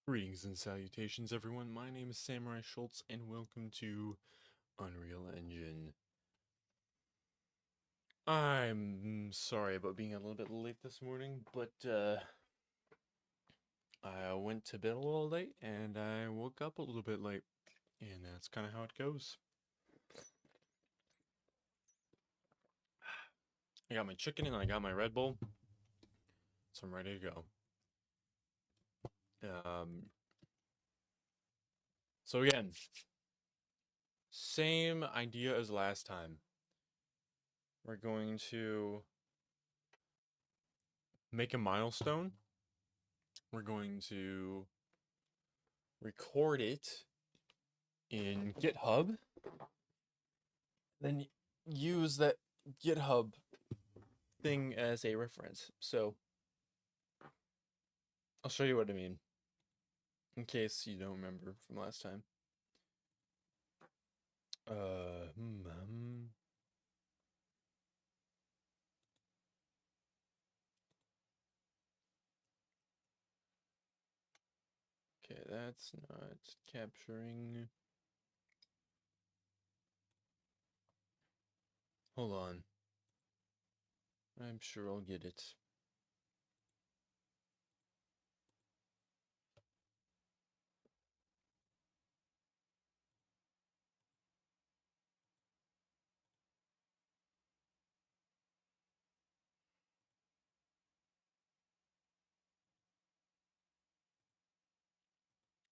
Greetings and salutations, everyone. My name is Samurai Schultz, and welcome to Unreal Engine. I'm sorry about being a little bit late this morning, but I went to bed a little late, and I woke up a little bit late, and that's kind of how it goes. I got my chicken, and I got my Red Bull, so I'm ready to go. So again, same idea as last time. We're going to make a milestone. We're going to record it in GitHub, then use that GitHub thing as a reference. So I'll show you what I mean, in case you don't remember from last time. Okay, that's not capturing. Hold on. I'm sure I'll get it.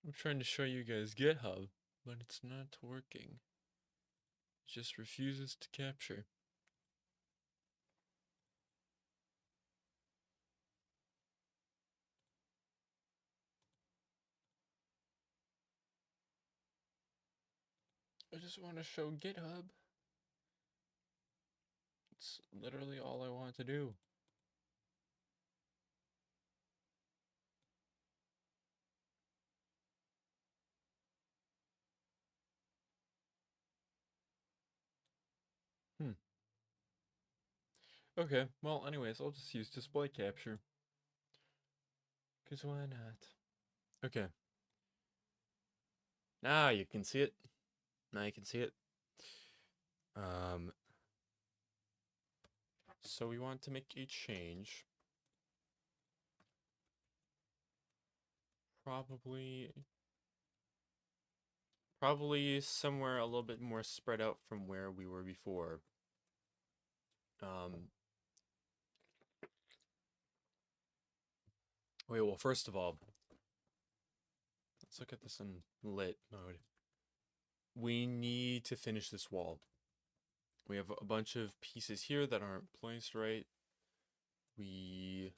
I'm trying to show you guys GitHub, but it's not working. It just refuses to capture. I just want to show GitHub. It's literally all I want to do. Okay, well, anyways, I'll just use display capture. Because why not? Okay. Now you can see it. Now you can see it. So we want to make a change. Probably somewhere a little bit more spread out from where we were before. Wait, well, first of all, let's look at this in lit mode. We need to finish this wall. We have a bunch of pieces here that aren't placed right. We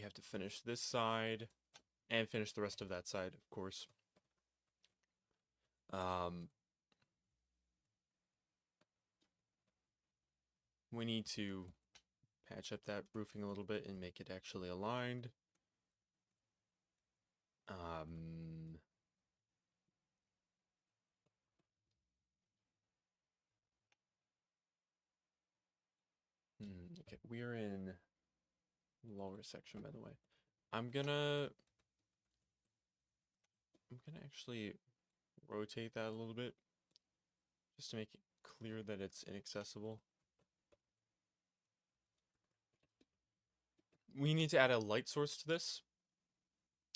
have to finish this side and finish the rest of that side, of course. We need to patch up that roofing a little bit and make it actually aligned. Okay, we're in lower section, by the way. I'm gonna actually rotate that a little bit just to make it clear that it's inaccessible. We need to add a light source to this.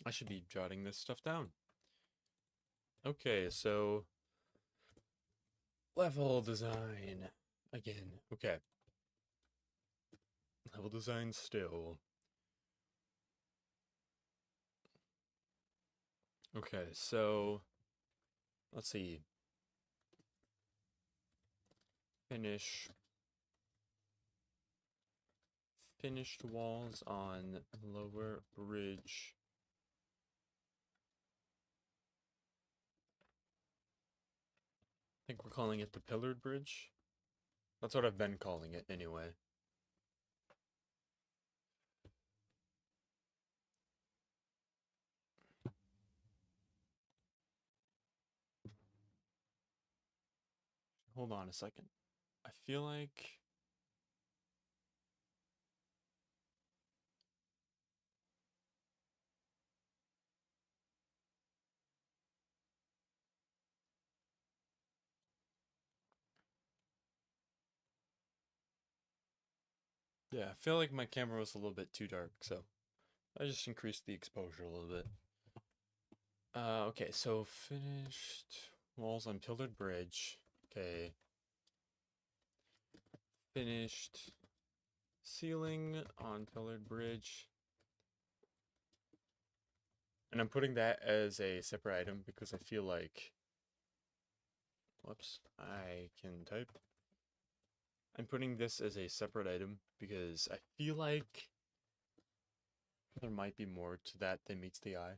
I should be jotting this stuff down. Okay, so level design again. Okay. Level design still. Okay, so let's see. Finished walls on lower bridge. I think we're calling it the pillared bridge. That's what I've been calling it anyway. Hold on a second. I feel like Yeah, I feel like my camera was a little bit too dark, so I just increased the exposure a little bit. Okay, so finished walls on pillared bridge. Okay. Finished ceiling on pillared bridge. And I'm putting that as a separate item because I feel like, whoops, I can type. I'm putting this as a separate item because I feel like there might be more to that than meets the eye.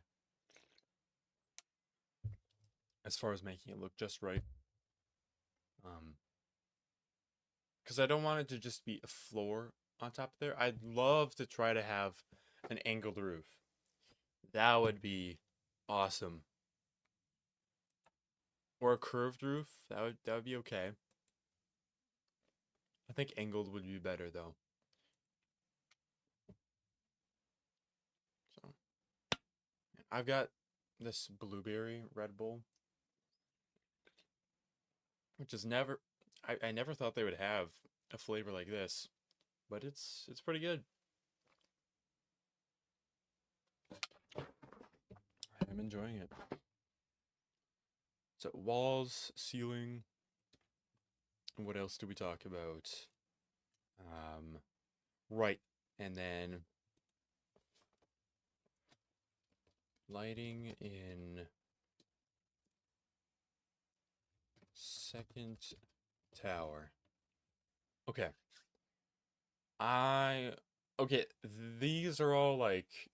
As far as making it look just right. Because I don't want it to just be a floor on top there. I'd love to try to have an angled roof. That would be awesome. Or a curved roof. That would be okay. I think angled would be better though. So I've got this blueberry Red Bull, which is never I never thought they would have a flavor like this, but it's pretty good. I'm enjoying it. So walls, ceiling. What else do we talk about? Right, and then lighting in second tower. Okay. I okay, these are all like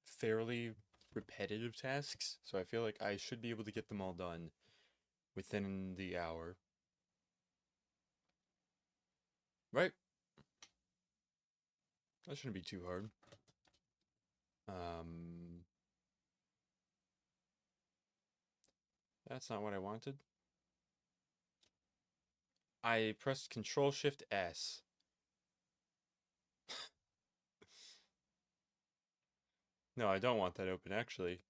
fairly repetitive tasks, so I feel like I should be able to get them all done within the hour. Right? That shouldn't be too hard. Um that's not what I wanted. I pressed Control Shift S. No, I don't want that open actually.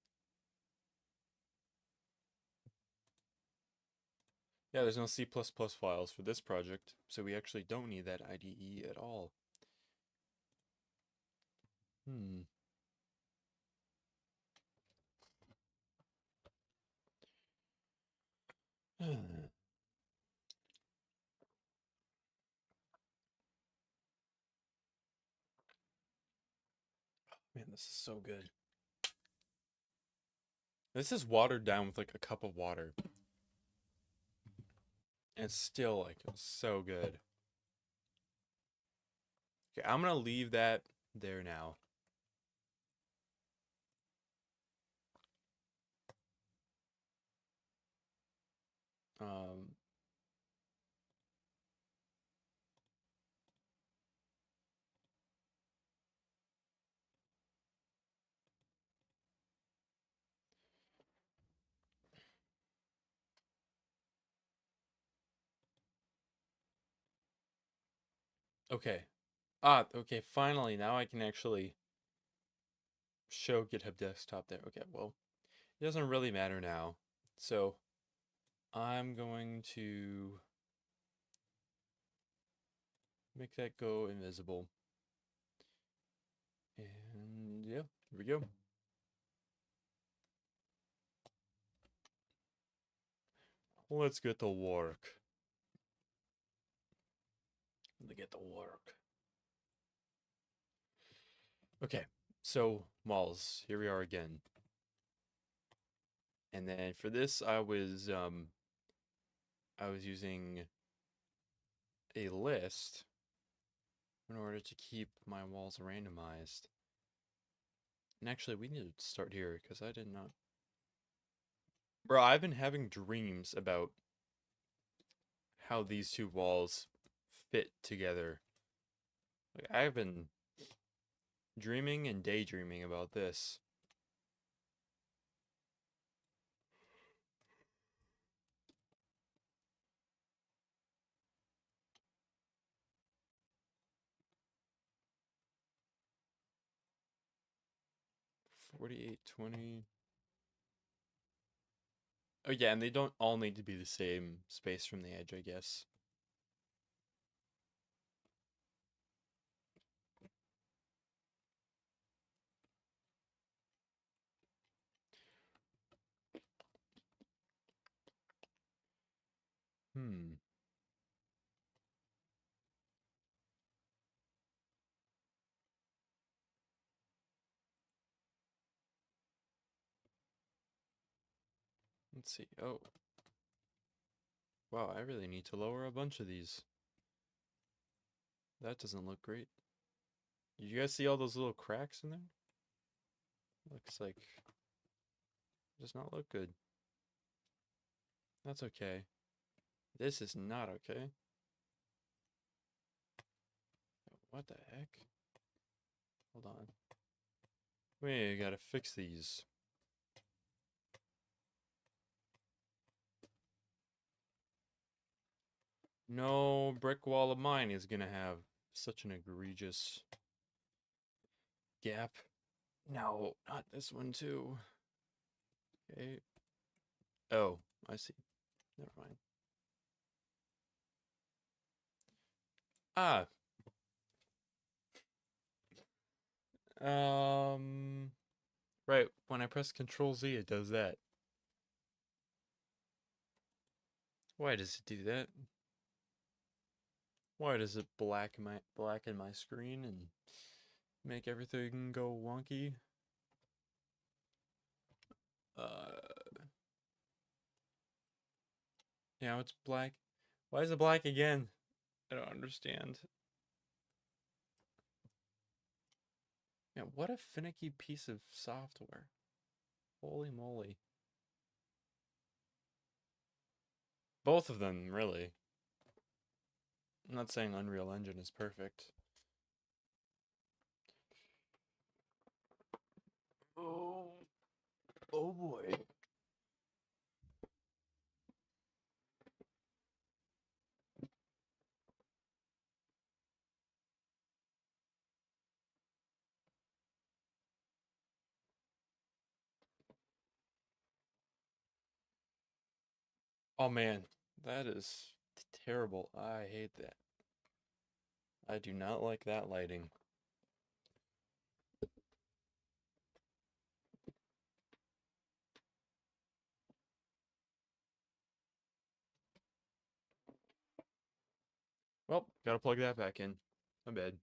Yeah, there's no C++ files for this project, so we actually don't need that IDE at all. Hmm. Man, this is so good. This is watered down with like a cup of water. And it's still like so good. Okay, I'm gonna leave that there now. Um, okay. Okay, finally, now I can actually show GitHub Desktop there. Okay, well, it doesn't really matter now. So, I'm going to make that go invisible. And yeah, here we go. Let's get to work. Let's get to work. Okay, so malls, here we are again. And then for this, I was using a list in order to keep my walls randomized. And actually, we need to start here because I did not. Bro, I've been having dreams about how these two walls fit together. Like, I've been dreaming and daydreaming about this. $48, $20. Oh yeah, and they don't all need to be the same space from the edge, I guess. Let's see. Oh. Wow, I really need to lower a bunch of these. That doesn't look great. Did you guys see all those little cracks in there? Looks like does not look good. That's okay. This is not okay. What the heck? Hold on. We gotta fix these. No brick wall of mine is gonna have such an egregious gap. No, not this one too. Okay. Oh, I see. Never mind. Ah. Right, when I press Control Z, it does that. Why does it do that? Why does it blacken my screen and make everything go wonky? Now it's black. Why is it black again? I don't understand. Yeah, what a finicky piece of software. Holy moly. Both of them, really. I'm not saying Unreal Engine is perfect. Oh, oh boy. Oh man, that is terrible. I hate that. I do not like that lighting. Well, gotta plug that back in. My bad.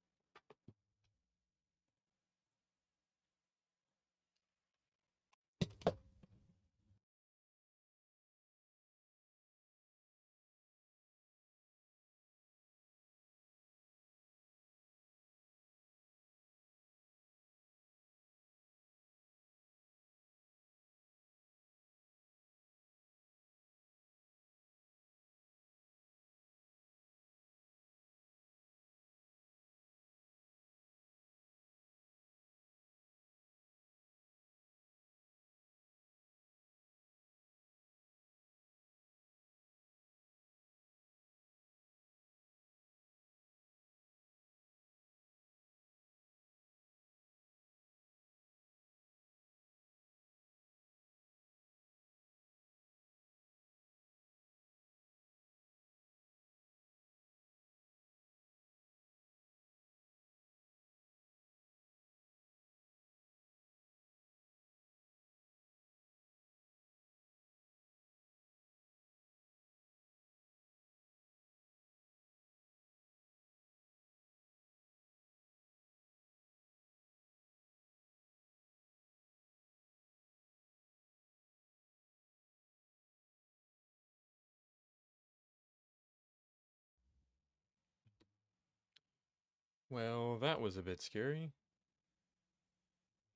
Well, that was a bit scary.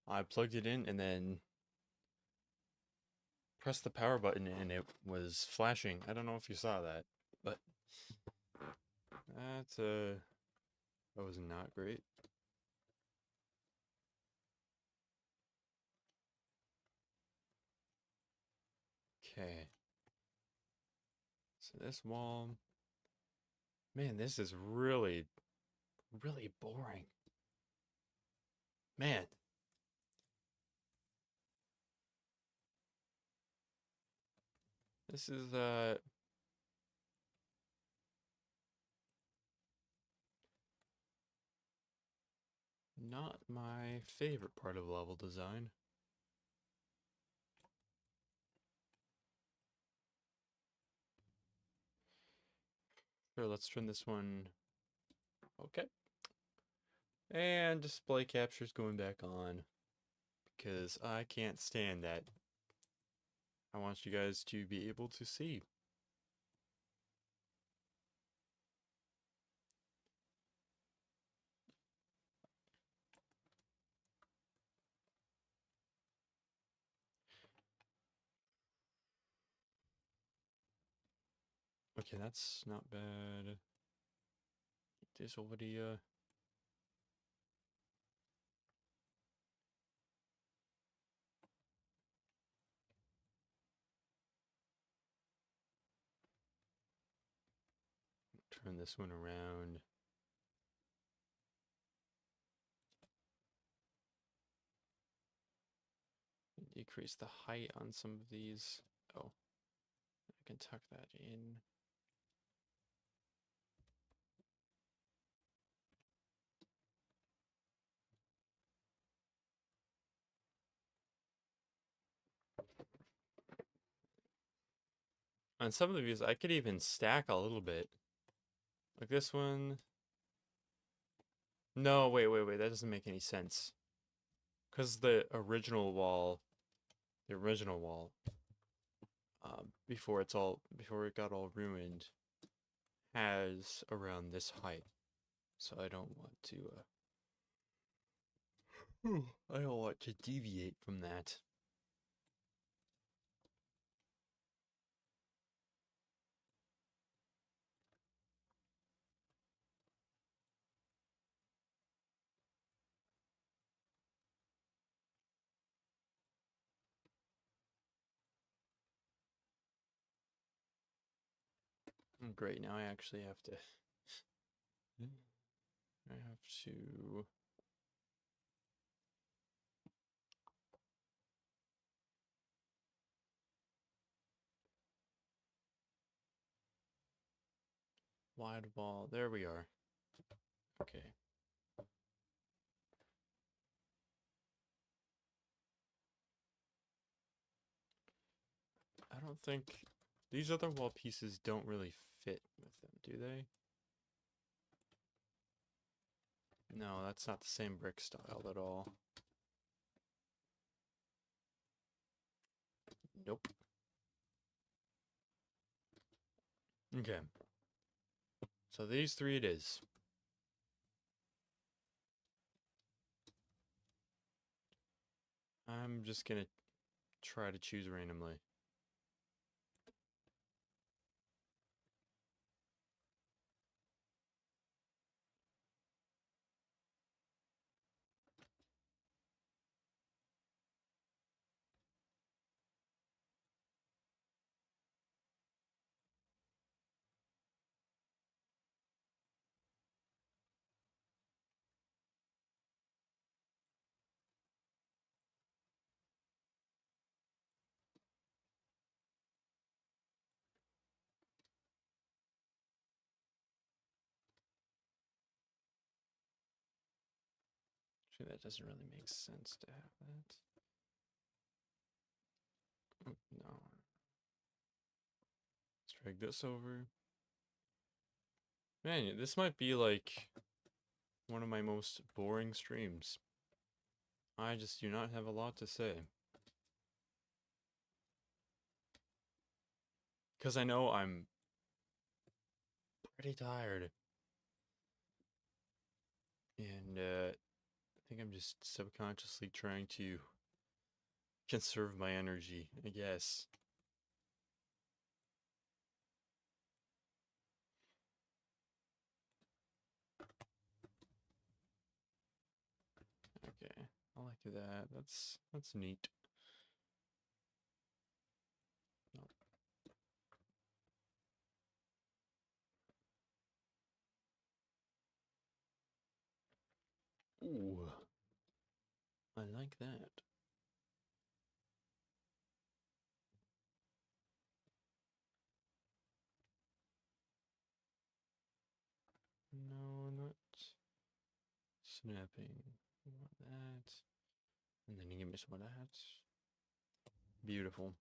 I plugged it in and then pressed the power button and it was flashing. I don't know if you saw that, but that was not great. Okay. So this wall, man, this is really, really boring. Man. This is not my favorite part of level design. Sure, let's turn this one. Okay. And display capture's going back on because I can't stand that. I want you guys to be able to see. Okay, that's not bad. This already, turn this one around. Decrease the height on some of these. Oh, I can tuck that in. On some of the views, I could even stack a little bit. Like this one. No, wait. That doesn't make any sense. Because the original wall, before it got all ruined, has around this height. So I don't want to, I don't want to deviate from that. Great, now I actually have to, I have to, wide wall, there we are. Okay. I don't think, these other wall pieces don't really fit with them, do they? No, that's not the same brick style at all. Nope. Okay. So these three it is. I'm just gonna try to choose randomly. Actually, that doesn't really make sense to have that. No. Let's drag this over. Man, this might be like one of my most boring streams. I just do not have a lot to say. Because I know I'm pretty tired. And I think I'm just subconsciously trying to conserve my energy, I guess. Okay, I like that. That's neat. No. Ooh, I like that. No, not snapping. I want that. And then you give me some of that. Beautiful.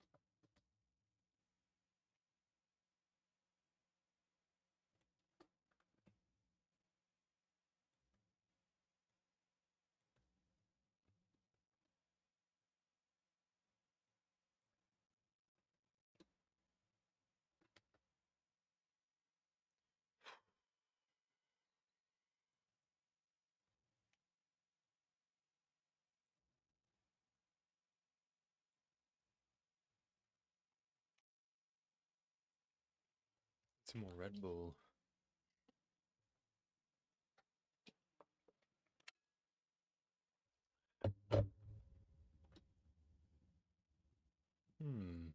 Some more Red Bull. Hmm.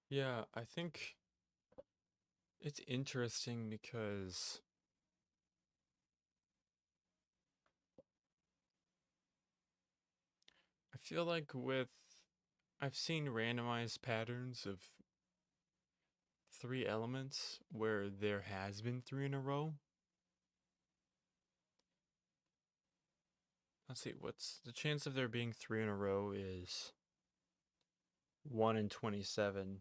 Yeah, I think it's interesting because I feel like I've seen randomized patterns of 3 elements where there has been 3 in a row. Let's see, what's the chance of there being 3 in a row is 1 in 27.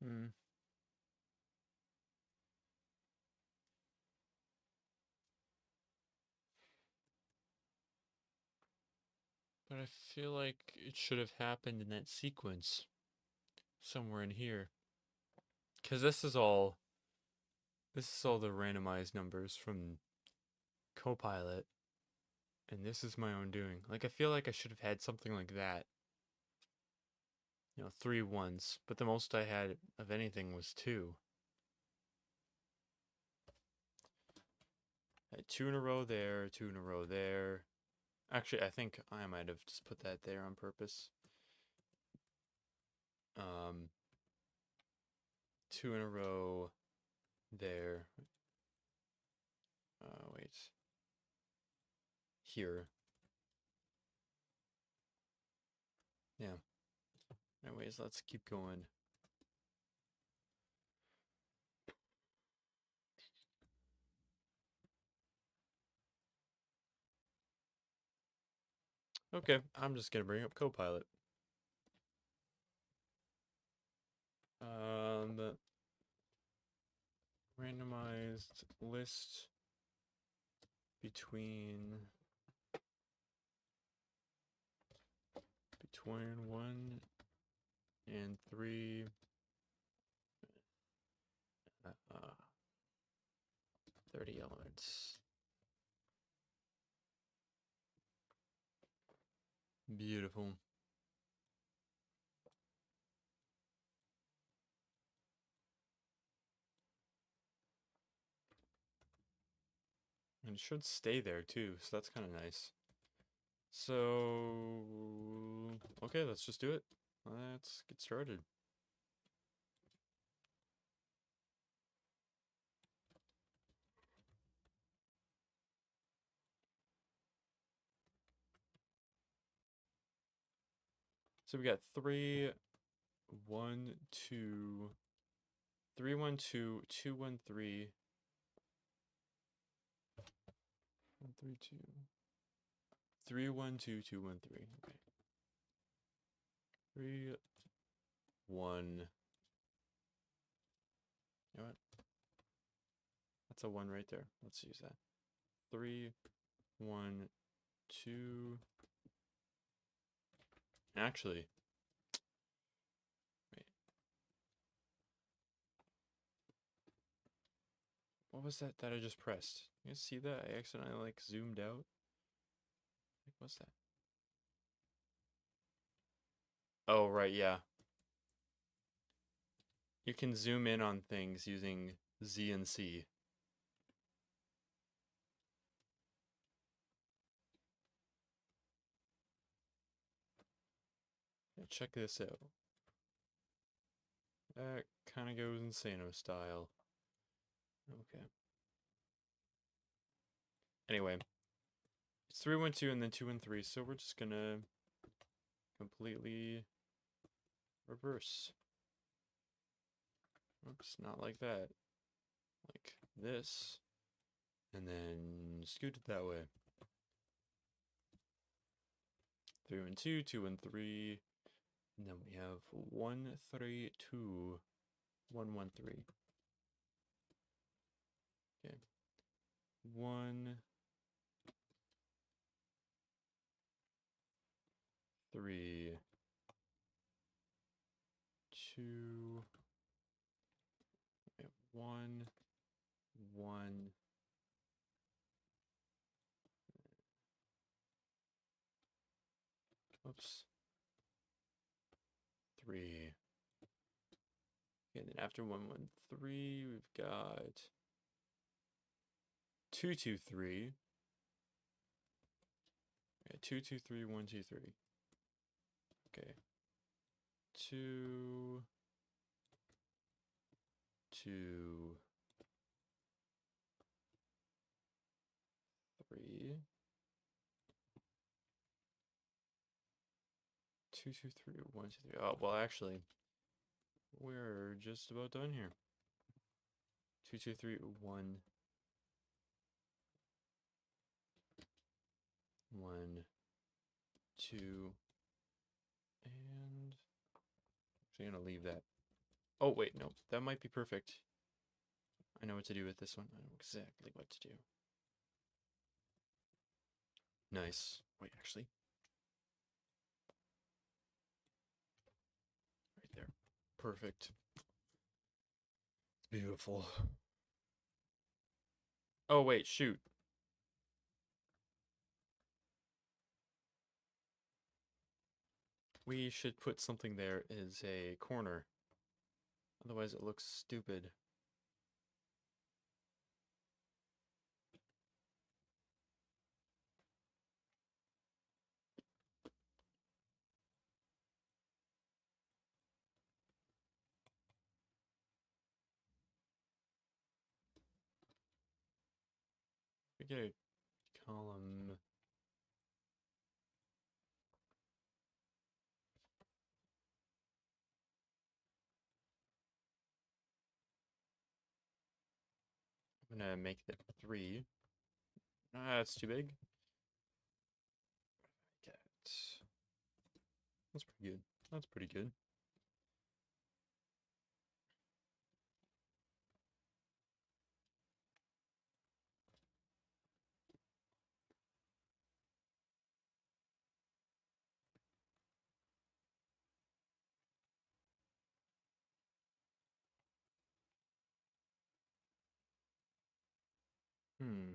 Hmm. But I feel like it should have happened in that sequence somewhere in here. Because this is all the randomized numbers from Copilot, and this is my own doing. Like, I feel like I should have had something like that. 3 ones, but the most I had of anything was 2. I had 2 in a row there, 2 in a row there. Actually, I think I might have just put that there on purpose. 2 in a row there. Wait. Here. Yeah. Anyways, let's keep going. Okay, I'm just gonna bring up Copilot. Randomized list between 1 and 3 30 elements. Beautiful. And it should stay there too, so that's kind of nice. So, okay, let's just do it. Let's get started. So we got 3, 1, 2, 3, 1, 2, 2, 1, 3, 1, 3, 2, 3, 1, 2, 2, 1, 3. Okay. 3, 1. You know what? That's a 1 right there. Let's use that. 3, 1, 2. Actually, wait. What was that I just pressed? You guys see that? I accidentally like zoomed out. Like, what's that? Oh, right, yeah. You can zoom in on things using Z and C. Yeah, check this out. That kind of goes Insano style. Okay. Anyway, it's 3, 1, 2, and then 2 and 3, so we're just gonna completely reverse. Oops, not like that. Like this. And then scoot it that way. 3 and 2, 2 and 3. And then we have 1, 3, 2, 1, 1, 3. Okay. 1, 3, 2, 1, 1. Oops. 3. And then after 1, 1, 3, we've got 2, 2, 3. Okay, 2, 2, 3, 1, 2, 3. Okay. 2, 2, 3. 2, 2, 3, 1, 2, 3. Oh, well, actually, we're just about done here. 2, 2, 3, 1, 1, 2, and actually gonna leave that. Oh, wait, no, that might be perfect. I know what to do with this one. I know exactly what to do. Nice. Wait, actually. Right there. Perfect. Beautiful. Oh, wait, shoot. We should put something there as a corner. Otherwise it looks stupid. We get a column. I'm gonna make that 3. Ah, that's too big. Get. That's pretty good. That's pretty good. Hmm.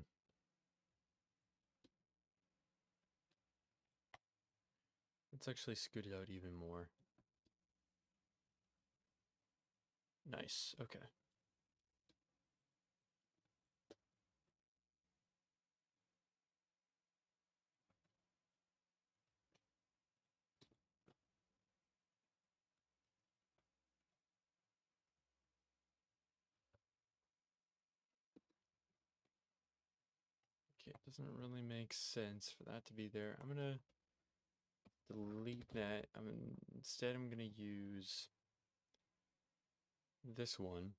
Let's actually scoot it out even more. Nice. Okay. Okay, it doesn't really make sense for that to be there. I'm gonna delete that. Instead I'm gonna use this one.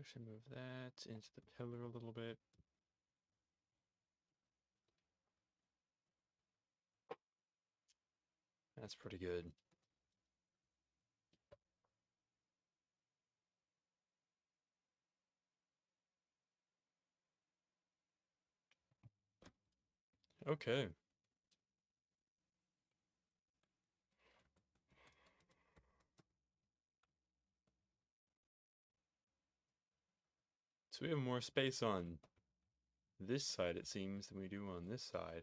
Actually move that into the pillar a little bit. That's pretty good. Okay. So we have more space on this side, it seems, than we do on this side.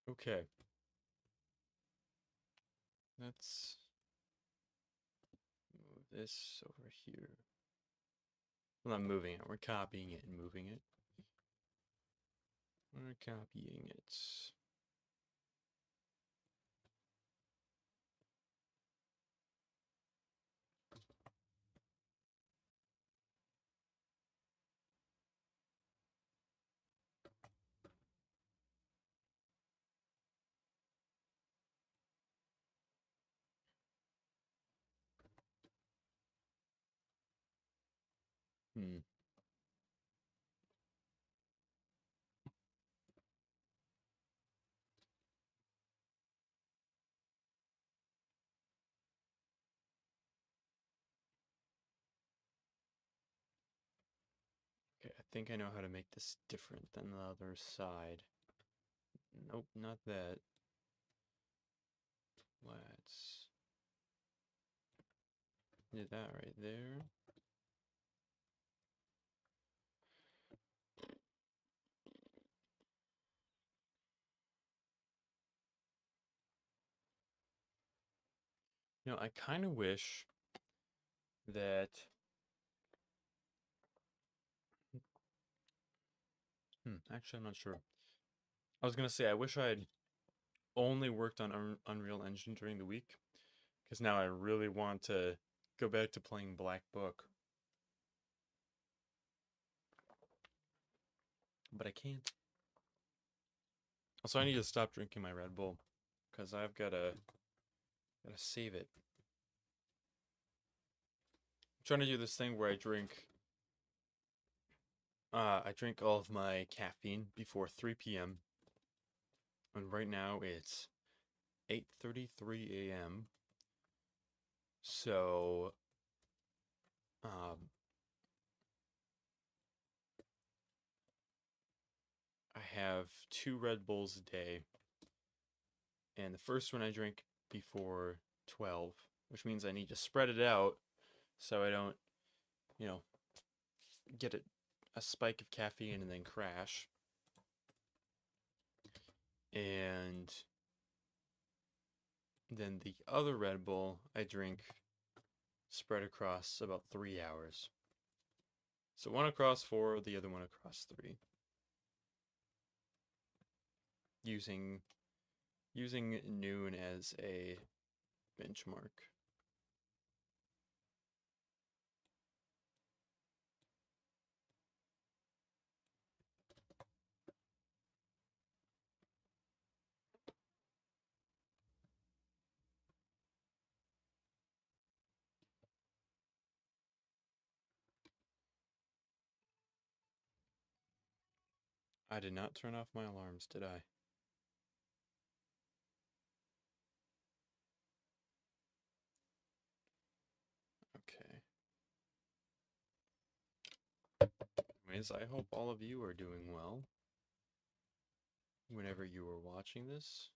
Okay. Let's move this over here. We're not moving it, we're copying it and moving it. We're copying it. Hmm. Okay, I think I know how to make this different than the other side. Nope, not that. Let's do that right there. You know, I kind of wish that. Actually, I'm not sure. I was gonna say I wish I had only worked on Unreal Engine during the week, because now I really want to go back to playing Black Book, but I can't. Also, I need to stop drinking my Red Bull, because I've gotta save it. I'm trying to do this thing where I drink all of my caffeine before 3 p.m. And right now it's 8:33 a.m. So, um, I have 2 Red Bulls a day, and the first one I drink before 12, which means I need to spread it out so I don't, you know, get a spike of caffeine and then crash. And then the other Red Bull I drink spread across about 3 hours. So one across 4, the other one across 3. Using noon as a benchmark. I did not turn off my alarms, did I? Okay. Anyways, I hope all of you are doing well whenever you are watching this.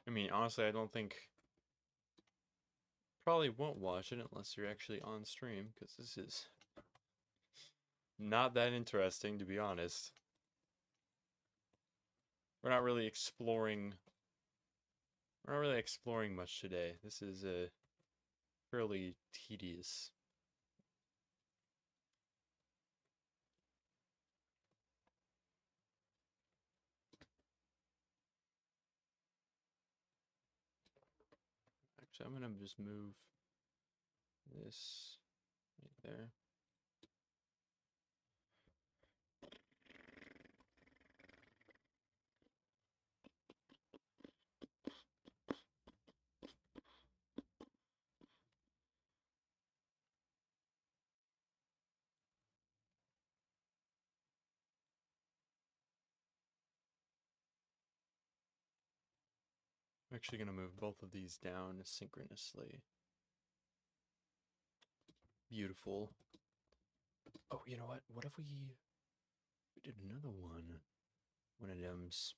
I mean, honestly, I don't think probably won't watch it unless you're actually on stream, because this is not that interesting, to be honest. We're not really exploring. We're not really exploring much today. This is fairly tedious. Actually, I'm gonna just move this right there. I'm actually gonna move both of these down synchronously. Beautiful. Oh, you know what? What if we did another one? One of them's.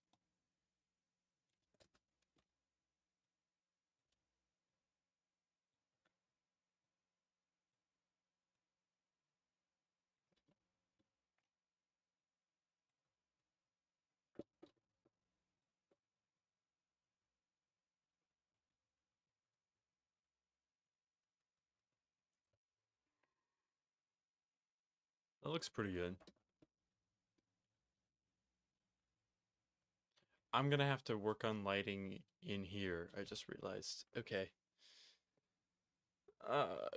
That looks pretty good. I'm gonna have to work on lighting in here. I just realized. Okay.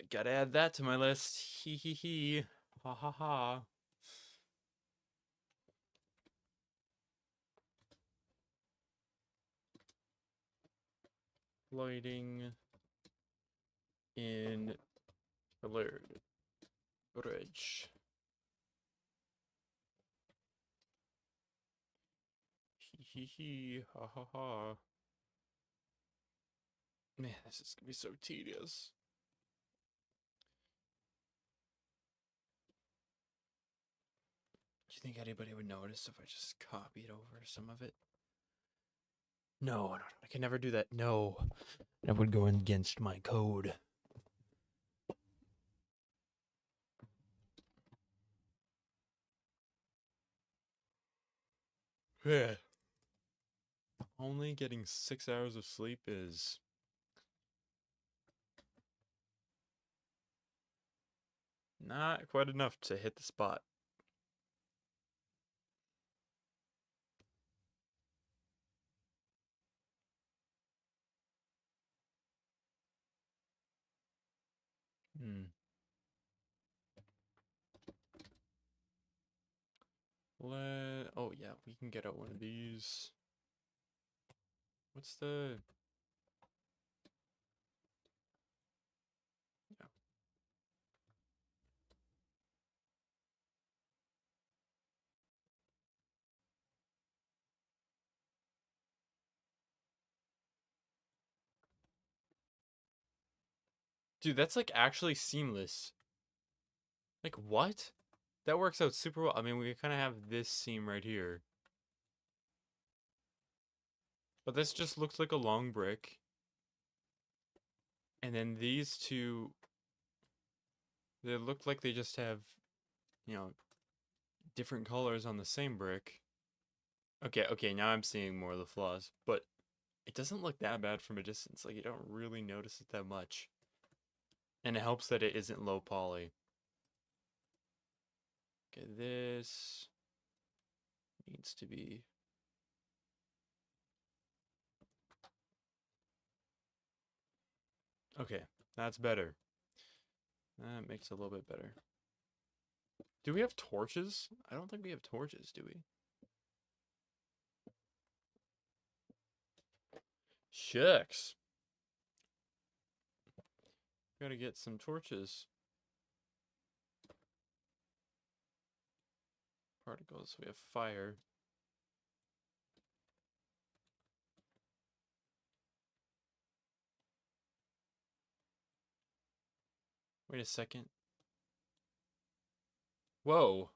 Gotta add that to my list. Hee hee hee. Ha ha ha. Lighting in Alert Bridge. Hee hee hee. Ha ha ha. Man, this is gonna be so tedious. Do you think anybody would notice if I just copied over some of it? No, I can never do that. No, that would go against my code. Yeah. Only getting 6 hours of sleep is not quite enough to hit the spot. Oh yeah, we can get out one of these. What's the... Yeah. Dude, that's like actually seamless. Like what? That works out super well. I mean, we kind of have this seam right here. But this just looks like a long brick. And then these two, they look like they just have, you know, different colors on the same brick. Okay, now I'm seeing more of the flaws. But it doesn't look that bad from a distance. Like, you don't really notice it that much. And it helps that it isn't low poly. Okay, this needs to be... Okay, that's better. That makes it a little bit better. Do we have torches? I don't think we have torches, do we? Shucks. Gotta get some torches. Particles. We have fire. Wait a second. Whoa.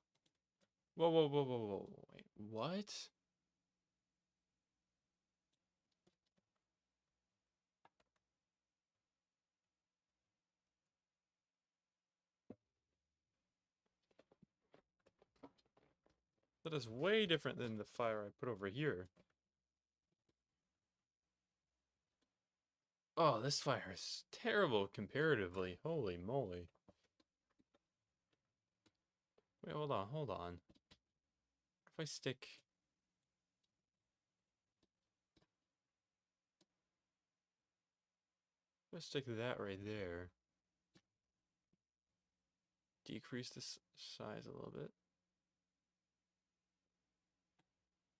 Whoa. Wait, what? That is way different than the fire I put over here. Oh, this fire is terrible comparatively. Holy moly. Wait, hold on. If I stick... If I stick that right there. Decrease this size a little bit.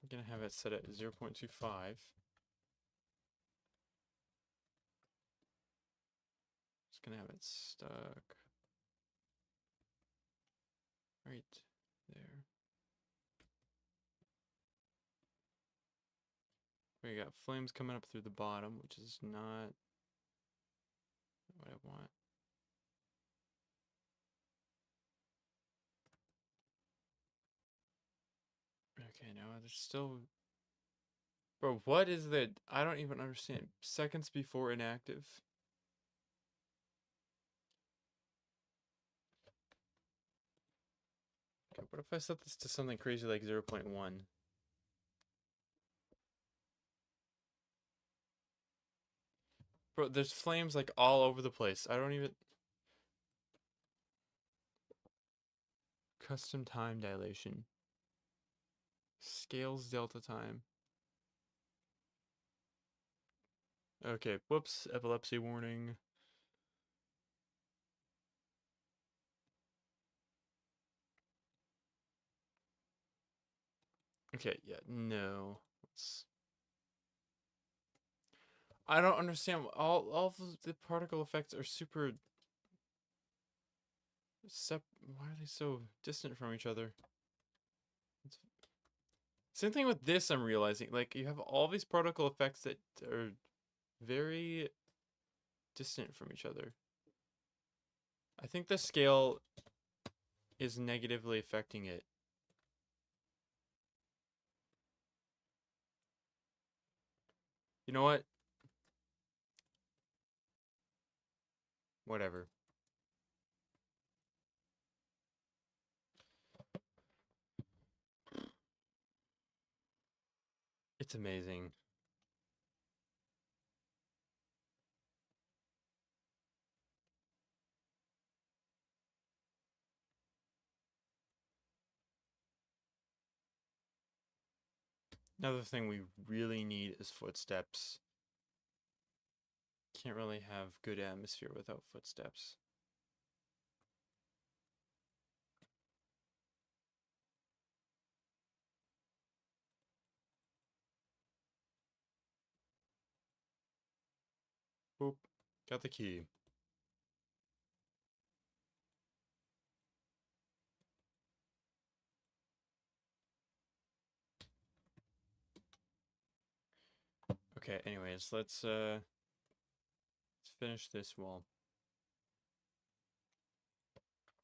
I'm gonna have it set at 0.25. Just gonna have it stuck right there. We got flames coming up through the bottom, which is not what I want. Okay, now there's still... Bro, what is the... I don't even understand. Seconds before inactive. Okay, what if I set this to something crazy like 0.1? Bro, there's flames like all over the place. I don't even... Custom time dilation. Scales delta time. Okay, whoops, epilepsy warning. Okay, yeah, no. I don't understand. All of the particle effects are super why are they so distant from each other? Same thing with this, I'm realizing. Like, you have all these particle effects that are very distant from each other. I think the scale is negatively affecting it. You know what? Whatever. It's amazing. Another thing we really need is footsteps. Can't really have good atmosphere without footsteps. Boop. Got the key. Okay, anyways, let's finish this wall.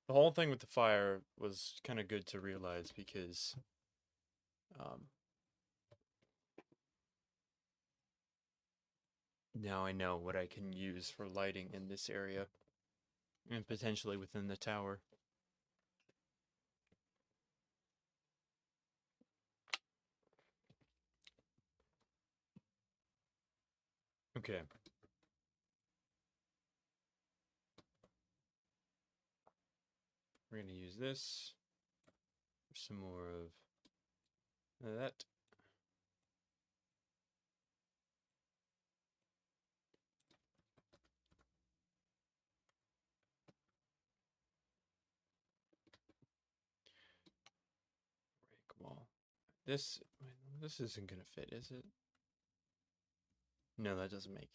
The whole thing with the fire was kind of good to realize because now I know what I can use for lighting in this area and potentially within the tower. Okay. We're going to use this for some more of that. Break wall. This isn't going to fit, is it? No, that doesn't make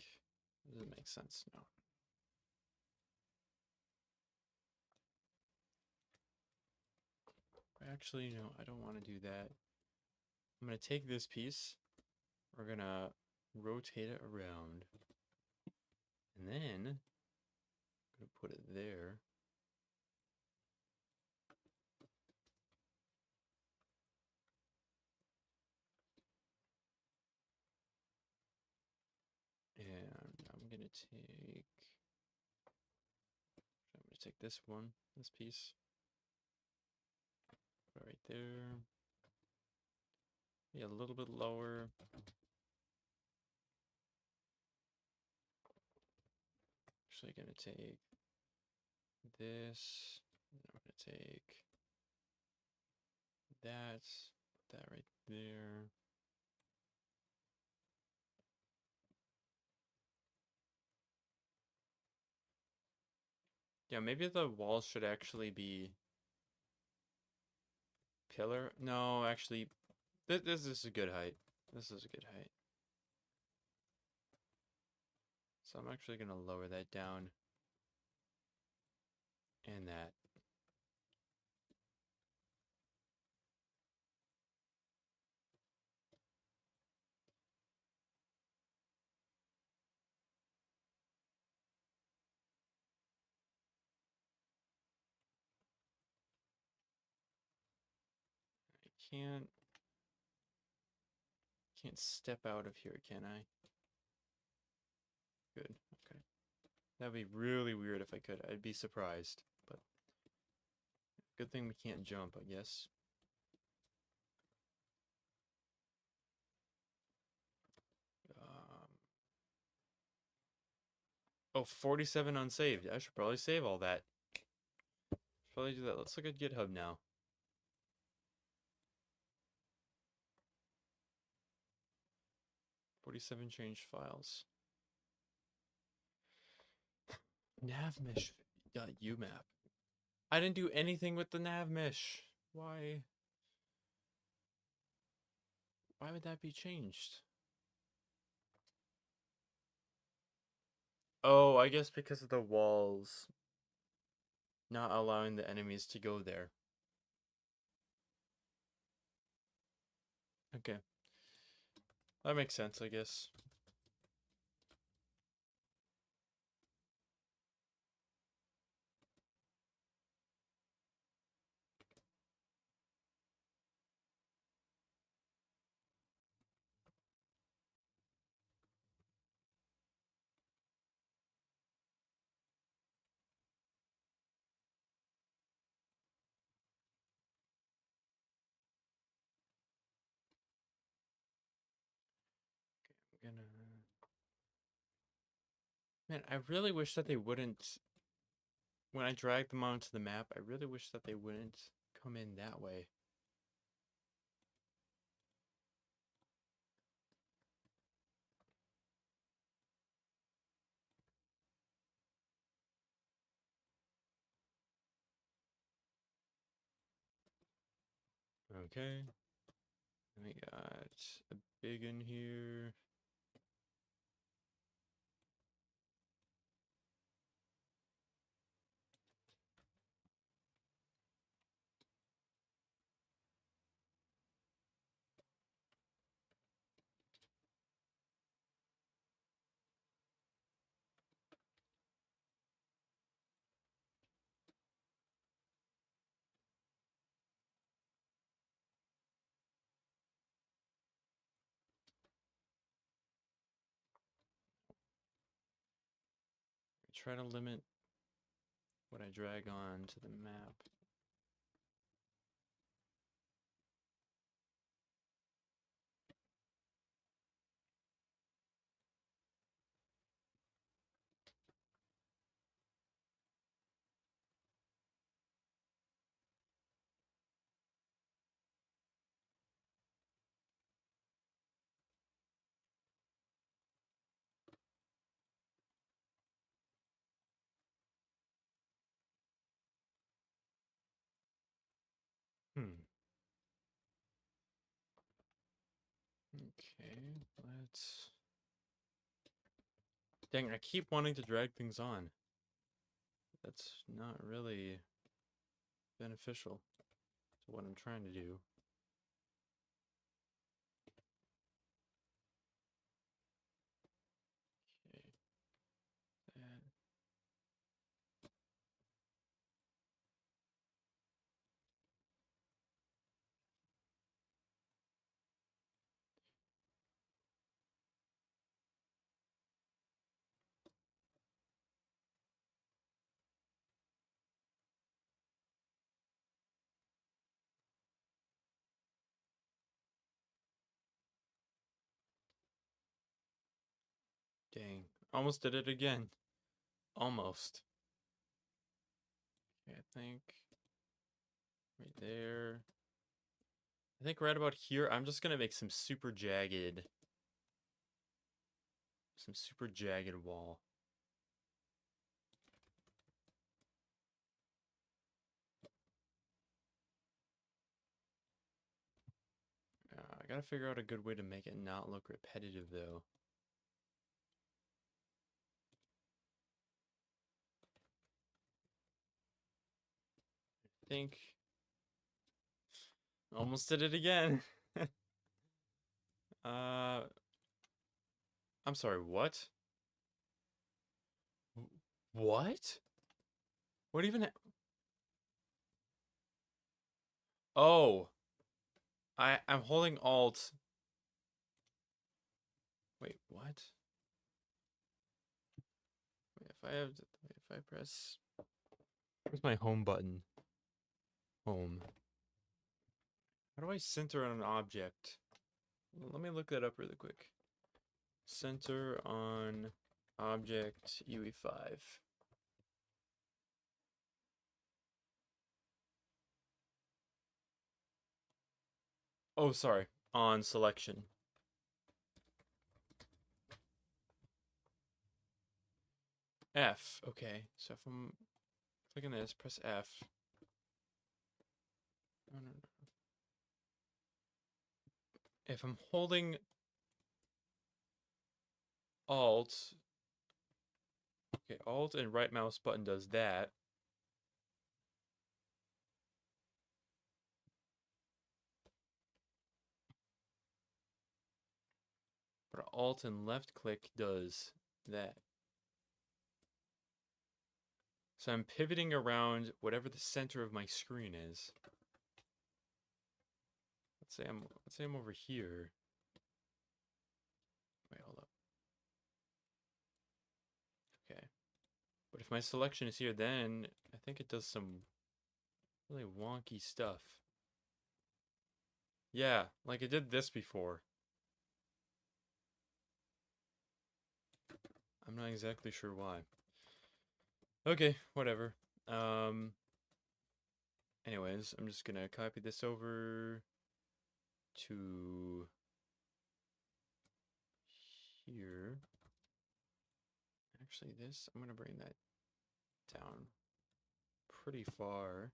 sense. No. Actually, no, I don't want to do that. I'm going to take this piece. We're going to rotate it around. And then I'm going to put it there. And I'm going to take this one, this piece. Put it right there. Yeah, a little bit lower. Actually going to take this. And I'm going to take that. Put that right there. Yeah, maybe the walls should actually be pillar. No, actually, this is a good height. This is a good height. So I'm actually going to lower that down. And that. I can't step out of here, can I? Good. Okay. That'd be really weird if I could. I'd be surprised, but good thing we can't jump, I guess. Oh, 47 unsaved. I should probably save all that. Should probably do that. Let's look at GitHub now. 47 changed files. Navmesh UMAP. I didn't do anything with the Navmesh. Why? Why would that be changed? Oh, I guess because of the walls not allowing the enemies to go there. Okay. That makes sense, I guess. I'm gonna... Man, I really wish that they wouldn't... When I drag them onto the map, I really wish that they wouldn't come in that way. Okay. We got a big in here. Try to limit what I drag on to the map. Okay, let's... Dang, I keep wanting to drag things on. That's not really beneficial to what I'm trying to do. Okay, that... Dang, almost did it again. Almost. Okay, I think right there. I think right about here, I'm just gonna make some super jagged wall. I gotta figure out a good way to make it not look repetitive though. I think almost did it again. I'm sorry, what? What? What even? Oh, I'm holding Alt. Wait, what? Wait, if I press, where's my home button? Home. How do I center on an object? Let me look that up really quick. Center on object UE5. Oh, sorry. On selection. F. Okay, so if I'm clicking this, press F. No, no, no. If I'm holding Alt, okay, Alt and right mouse button does that. But Alt and left click does that. So I'm pivoting around whatever the center of my screen is. Let's say I'm over here. Wait, hold up. Okay. But if my selection is here, then I think it does some really wonky stuff. Yeah, like it did this before. I'm not exactly sure why. Okay, whatever. Anyways, I'm just gonna copy this over to here. Actually, this, I'm gonna bring that down pretty far.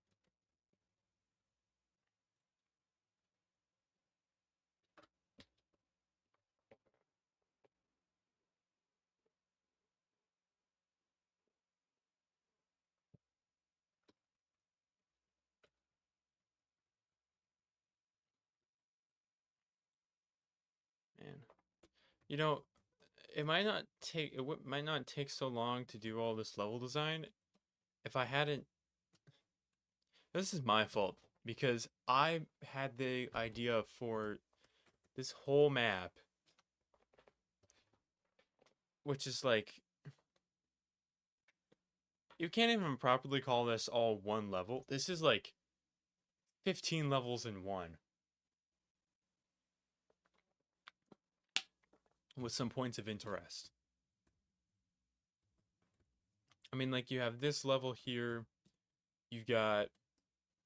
Man, you know, might not take so long to do all this level design if I hadn't. This is my fault because I had the idea for this whole map, which is like, you can't even properly call this all one level. This is like 15 levels in one, with some points of interest. I mean, like, you have this level here, you've got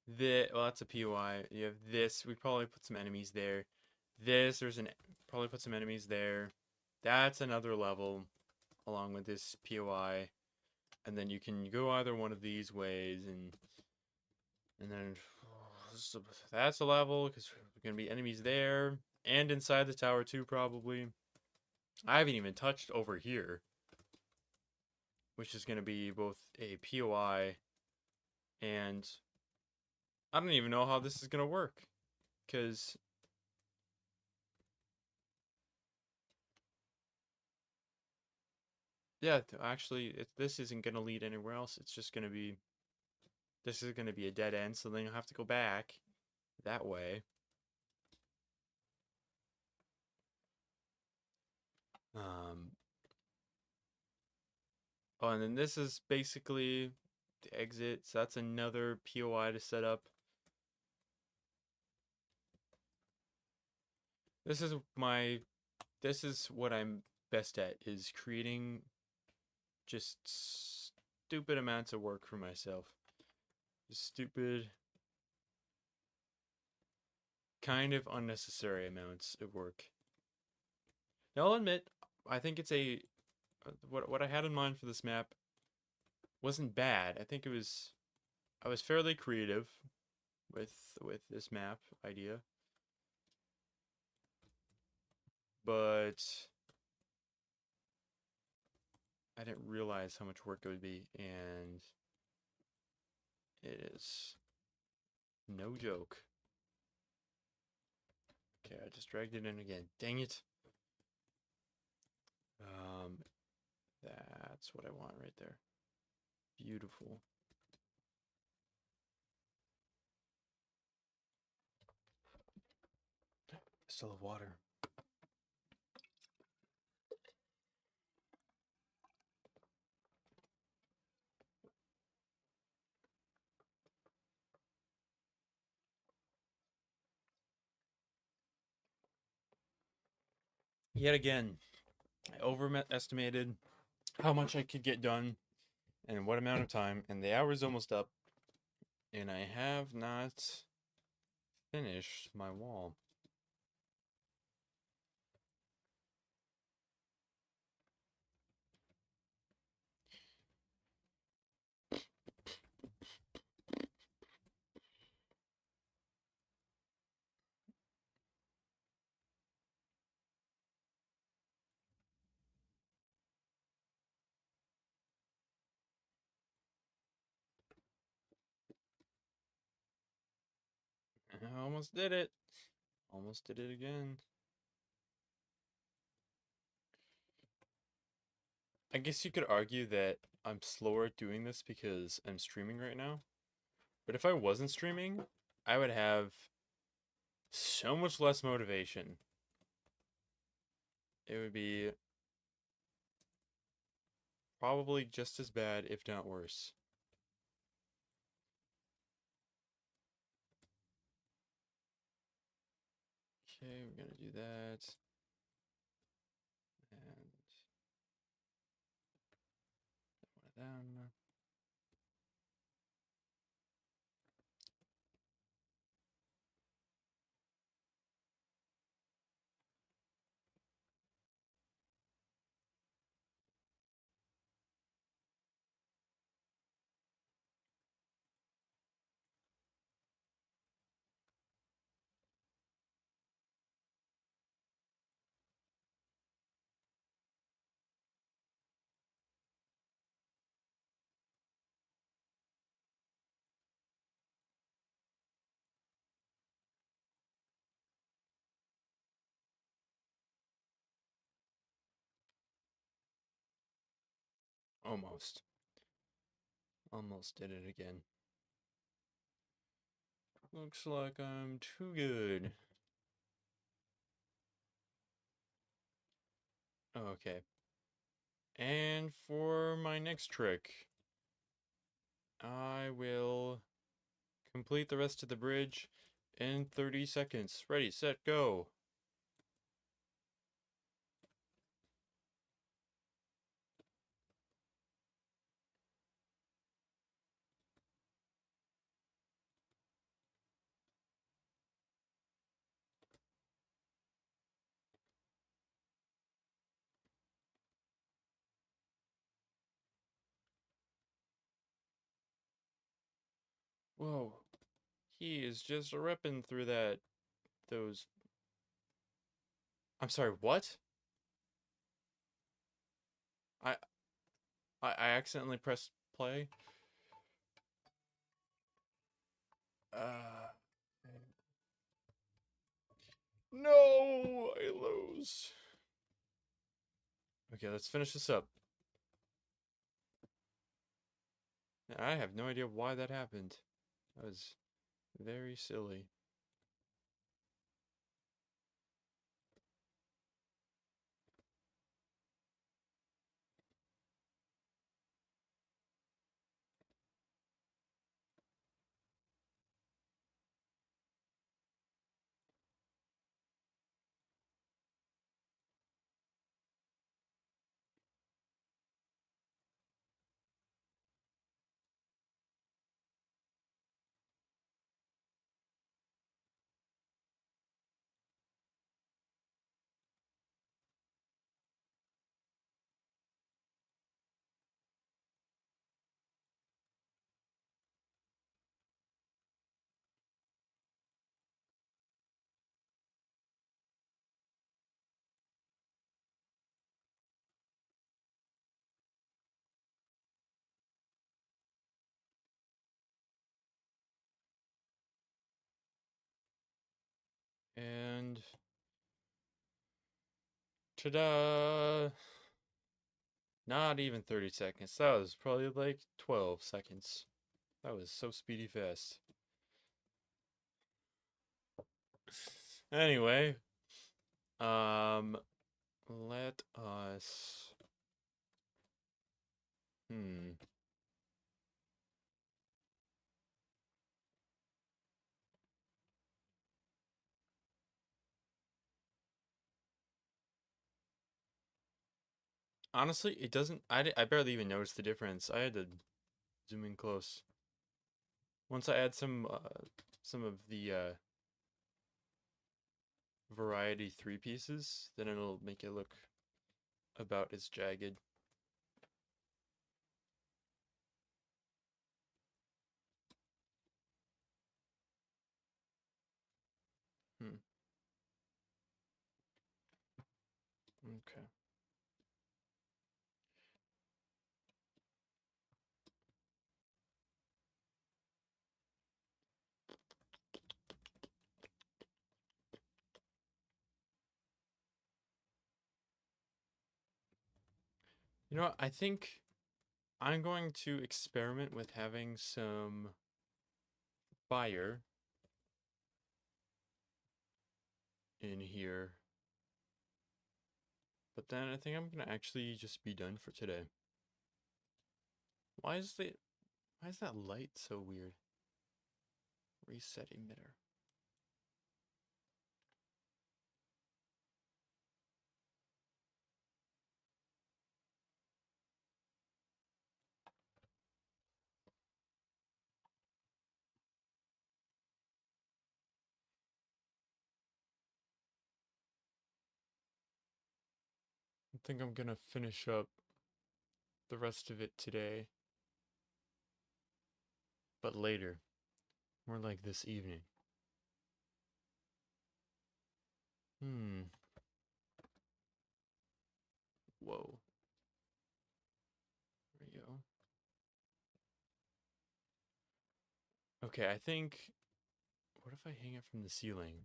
this, well, that's a POI, you have this, we probably put some enemies there. This, probably put some enemies there. That's another level, along with this POI. And then you can go either one of these ways, and then that's a level, because we're going to be enemies there, and inside the tower too, probably. I haven't even touched over here, which is going to be both a POI, and I don't even know how this is going to work, because yeah, actually, this isn't going to lead anywhere else. It's just going to be, this is going to be a dead end, so then you'll have to go back that way. Oh, and then this is basically the exit, so that's another POI to set up. This is what I'm best at, is creating just stupid amounts of work for myself. Just stupid, kind of unnecessary amounts of work. Now I'll admit, I think it's what I had in mind for this map wasn't bad. I think I was fairly creative with this map idea. But I didn't realize how much work it would be, and it is no joke. Okay, I just dragged it in again. Dang it. That's what I want right there. Beautiful. I still have water. Yet again, I overestimated how much I could get done and what amount of time, and the hour's almost up, and I have not finished my wall. I almost did it. Almost did it again. I guess you could argue that I'm slower at doing this because I'm streaming right now. But if I wasn't streaming, I would have so much less motivation. It would be probably just as bad, if not worse. Okay, we're gonna do that. And one of them. Almost. Almost did it again. Looks like I'm too good. Okay. And for my next trick, I will complete the rest of the bridge in 30 seconds. Ready, set, go. Whoa. He is just ripping through those. I'm sorry, what? I I accidentally pressed play. Uh No, I lose. Okay, let's finish this up. I have no idea why that happened. That was very silly. And ta-da! Not even 30 seconds. That was probably like 12 seconds. That was so speedy fast. Anyway, let us honestly, it doesn't I barely even noticed the difference. I had to zoom in close. Once I add some of the variety 3 pieces, then it'll make it look about as jagged. Hmm. Okay. You know what? I think I'm going to experiment with having some fire in here. But then I think I'm gonna actually just be done for today. Why is that light so weird? Reset emitter. I think I'm gonna finish up the rest of it today, but later, more like this evening. Hmm. Whoa. There we go. Okay, I think. What if I hang it from the ceiling?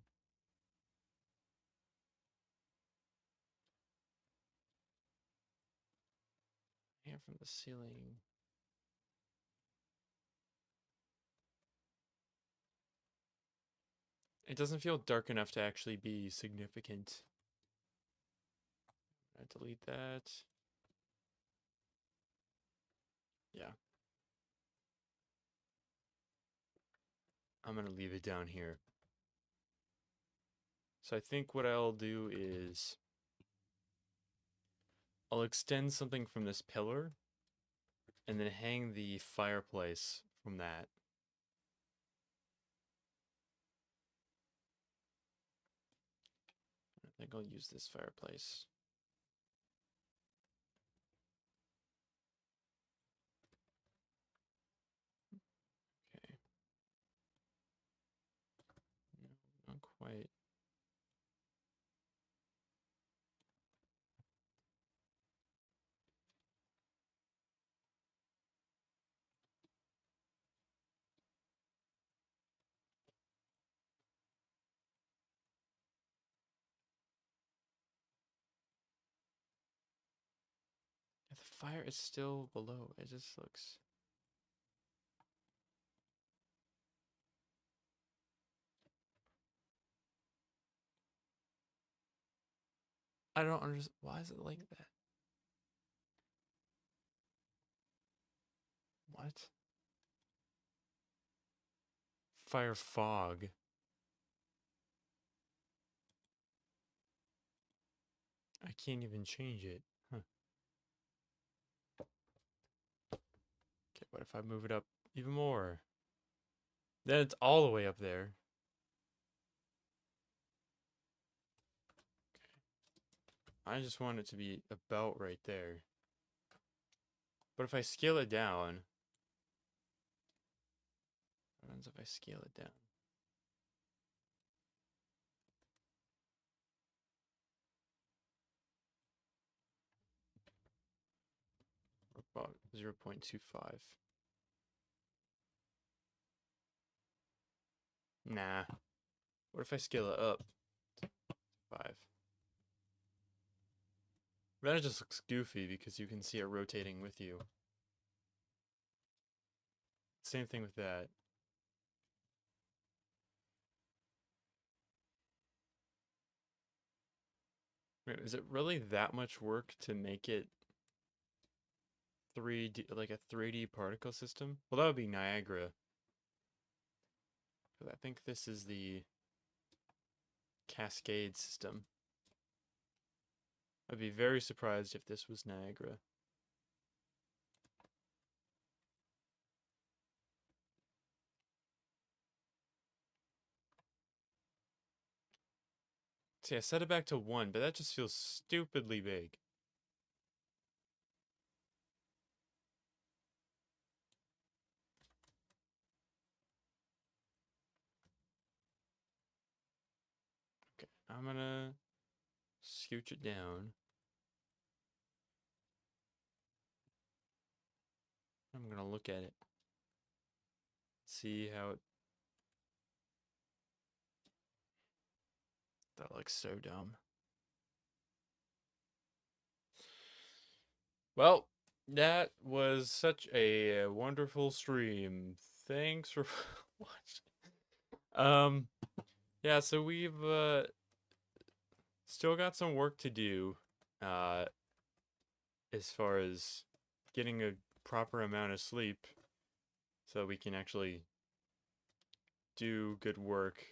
Hang it from the ceiling. It doesn't feel dark enough to actually be significant. I delete that. Yeah. I'm gonna leave it down here. So I think what I'll do is I'll extend something from this pillar and then hang the fireplace from that. I think I'll use this fireplace. Okay. No, not quite. Yeah, the fire is still below. It just looks. I don't understand. Why is it like that? What? Fire fog. I can't even change it. Huh. Okay, what if I move it up even more? Then it's all the way up there. Okay. I just want it to be about right there. But if I scale it down, what happens if I scale it down? About 0.25. Nah. What if I scale it up? 5. Then it just looks goofy because you can see it rotating with you. Same thing with that. Wait, is it really that much work to make it 3D, like a 3D particle system? Well, that would be Niagara. But I think this is the Cascade system. I'd be very surprised if this was Niagara. See, I set it back to 1, but that just feels stupidly big. Okay, I'm gonna scooch it down. I'm gonna look at it. See how it... That looks so dumb. Well, that was such a wonderful stream. Thanks for watching. Yeah, so we've still got some work to do uh as far as getting a proper amount of sleep so we can actually do good work.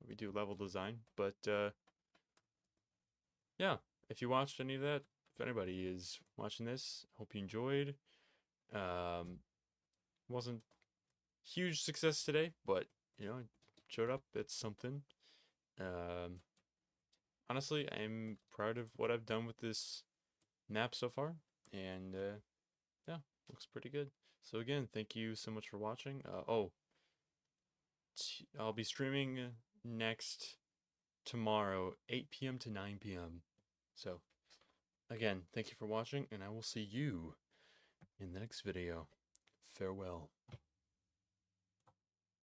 We do level design, but yeah, if you watched any of that, if anybody is watching this, hope you enjoyed. Um, wasn't huge success today, but it showed up. It's something. Um, Honestly, I'm proud of what I've done with this map so far, and yeah, looks pretty good. So again, thank you so much for watching. I'll be streaming next tomorrow, 8 p.m. to 9 p.m. So again, thank you for watching, and I will see you in the next video. Farewell.